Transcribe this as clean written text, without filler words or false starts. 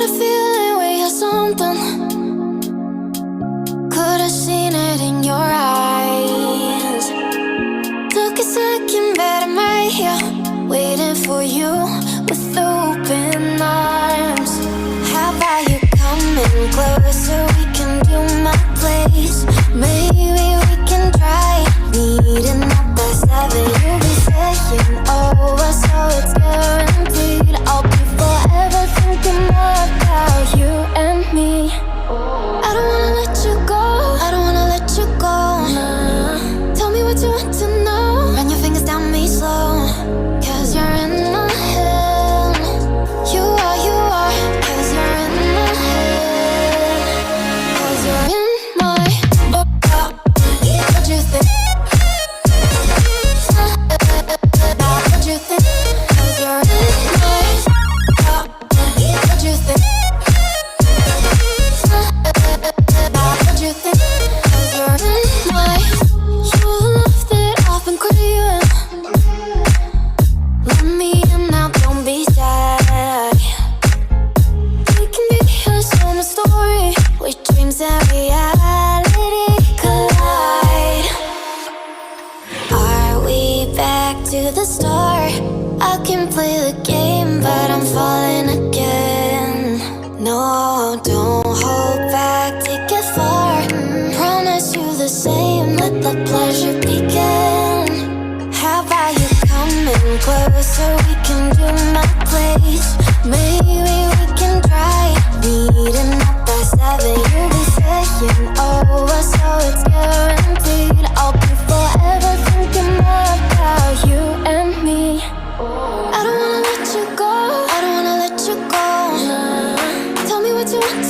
a feeling we had something. Could've seen it in your eyes. Took a second, but I'm right here, waiting for you with open arms. How about you coming closer? We can do my place. Maybe we can try meeting up by 7. You'll be saying over, so it's guaranteed. I'll be forever thinking more about you and me. I don't wanna let you go, I don't wanna let you go, nah. Tell me what you want to know, run your fingers down me slow. Cause you're in my head. You are, cause you're in my head. Cause you're in my what you think? What you think? Cause you're in my what you think? What you think? Cause you're in my you love that I've been craving. Let me in now, don't be shy. We can be a summer story where dreams and reality collide. Are we back to the start? I can play the game, but I'm falling again. No, don't hold back, take it far. Promise you the same, let the pleasure begin. How about you coming closer? We can do my place. Maybe we can try meeting up by 7. You'll be saying over, so it's good.